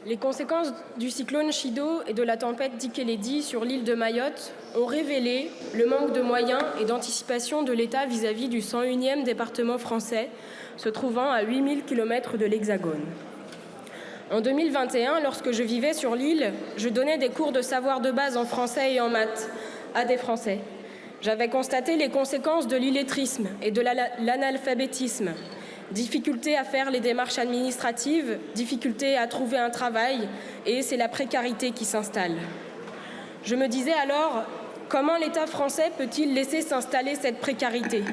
Les conséquences du cyclone Chido et de la tempête Dikeledi sur l'île de Mayotte ont révélé le manque de moyens et d'anticipation de l'État vis-à-vis du 101e département français, se trouvant à 8000 km de l'Hexagone. En 2021, lorsque je vivais sur l'île, je donnais des cours de savoir de base en français et en maths à des Français. J'avais constaté les conséquences de l'illettrisme et de l'analphabétisme. Difficulté à faire les démarches administratives, difficulté à trouver un travail, et c'est la précarité qui s'installe. Je me disais alors, comment l'État français peut-il laisser s'installer cette précarité ?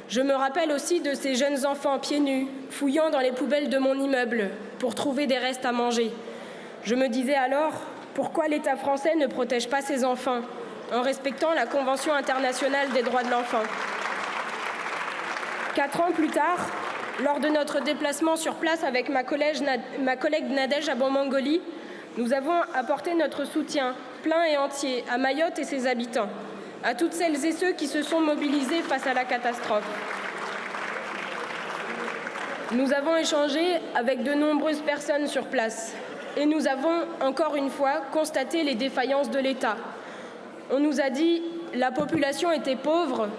Je me rappelle aussi de ces jeunes enfants pieds nus, fouillant dans les poubelles de mon immeuble pour trouver des restes à manger. Je me disais alors, pourquoi l'État français ne protège pas ses enfants en respectant la Convention internationale des droits de l'enfant ? 4 ans plus tard, lors de notre déplacement sur place avec ma collègue Nadège Abon-Mangoli, nous avons apporté notre soutien plein et entier à Mayotte et ses habitants, à toutes celles et ceux qui se sont mobilisés face à la catastrophe. Nous avons échangé avec de nombreuses personnes sur place et nous avons, encore une fois, constaté les défaillances de l'État. On nous a dit « la population était pauvre,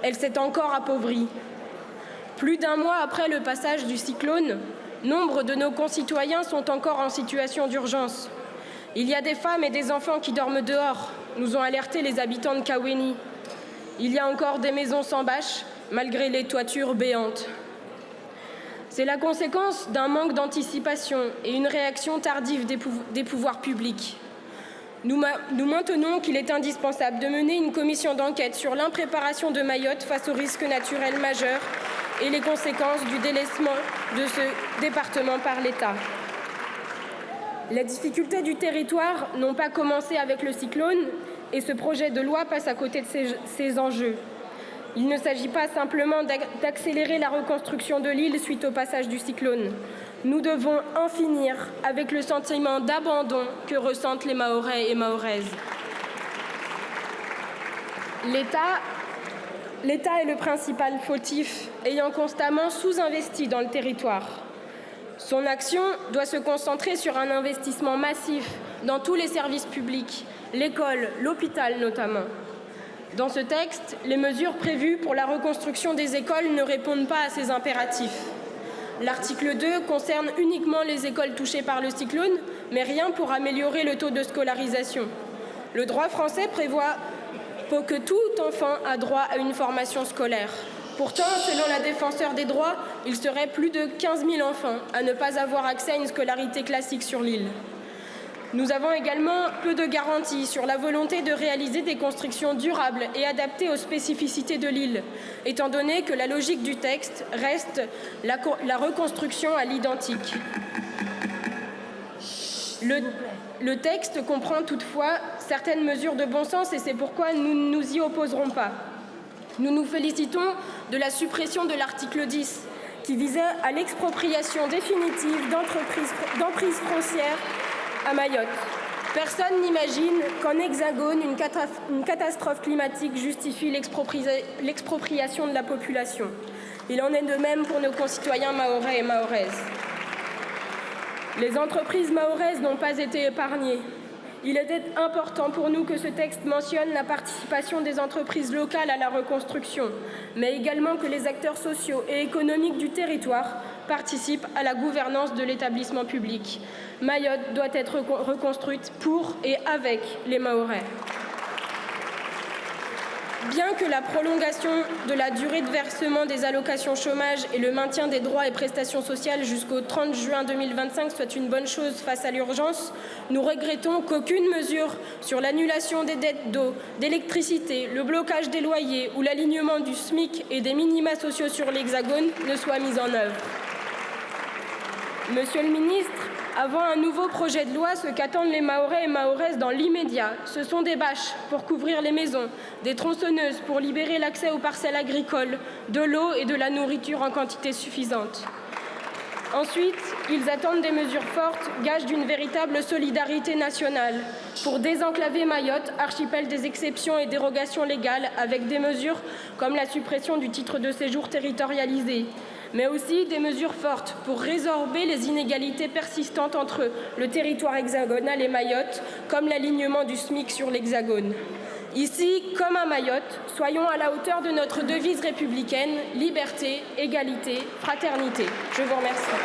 elle s'est encore appauvrie ». Plus d'un mois après le passage du cyclone, nombre de nos concitoyens sont encore en situation d'urgence. Il y a des femmes et des enfants qui dorment dehors, nous ont alerté les habitants de Kaweni. Il y a encore des maisons sans bâches, malgré les toitures béantes. C'est la conséquence d'un manque d'anticipation et une réaction tardive des pouvoirs publics. Nous maintenons qu'il est indispensable de mener une commission d'enquête sur l'impréparation de Mayotte face aux risques naturels majeurs et les conséquences du délaissement de ce département par l'État. Les difficultés du territoire n'ont pas commencé avec le cyclone et ce projet de loi passe à côté de ces enjeux. Il ne s'agit pas simplement d'accélérer la reconstruction de l'île suite au passage du cyclone. Nous devons en finir avec le sentiment d'abandon que ressentent les Mahorais et Mahoraises. L'État est le principal fautif, ayant constamment sous-investi dans le territoire. Son action doit se concentrer sur un investissement massif dans tous les services publics, l'école, l'hôpital notamment. Dans ce texte, les mesures prévues pour la reconstruction des écoles ne répondent pas à ces impératifs. L'article 2 concerne uniquement les écoles touchées par le cyclone, mais rien pour améliorer le taux de scolarisation. Le droit français prévoit que tout enfant a droit à une formation scolaire. Pourtant, selon la défenseure des droits, il serait plus de 15 000 enfants à ne pas avoir accès à une scolarité classique sur l'île. Nous avons également peu de garanties sur la volonté de réaliser des constructions durables et adaptées aux spécificités de l'île, étant donné que la logique du texte reste la reconstruction à l'identique. Le texte comprend toutefois certaines mesures de bon sens et c'est pourquoi nous ne nous y opposerons pas. Nous nous félicitons de la suppression de l'article 10 qui visait à l'expropriation définitive d'emprises foncières à Mayotte. Personne n'imagine qu'en Hexagone, une catastrophe climatique justifie l'expropriation de la population. Il en est de même pour nos concitoyens mahorais et mahoraises. Les entreprises mahoraises n'ont pas été épargnées. Il était important pour nous que ce texte mentionne la participation des entreprises locales à la reconstruction, mais également que les acteurs sociaux et économiques du territoire participent à la gouvernance de l'établissement public. Mayotte doit être reconstruite pour et avec les Mahorais. Bien que la prolongation de la durée de versement des allocations chômage et le maintien des droits et prestations sociales jusqu'au 30 juin 2025 soit une bonne chose face à l'urgence, nous regrettons qu'aucune mesure sur l'annulation des dettes d'eau, d'électricité, le blocage des loyers ou l'alignement du SMIC et des minima sociaux sur l'Hexagone ne soit mise en œuvre. Monsieur le ministre, avant un nouveau projet de loi, ce qu'attendent les Mahorais et Mahoraises dans l'immédiat, ce sont des bâches pour couvrir les maisons, des tronçonneuses pour libérer l'accès aux parcelles agricoles, de l'eau et de la nourriture en quantité suffisante. Ensuite, ils attendent des mesures fortes, gages d'une véritable solidarité nationale, pour désenclaver Mayotte, archipel des exceptions et dérogations légales, avec des mesures comme la suppression du titre de séjour territorialisé, mais aussi des mesures fortes pour résorber les inégalités persistantes entre le territoire hexagonal et Mayotte, comme l'alignement du SMIC sur l'Hexagone. Ici, comme à Mayotte, soyons à la hauteur de notre devise républicaine, liberté, égalité, fraternité. Je vous remercie.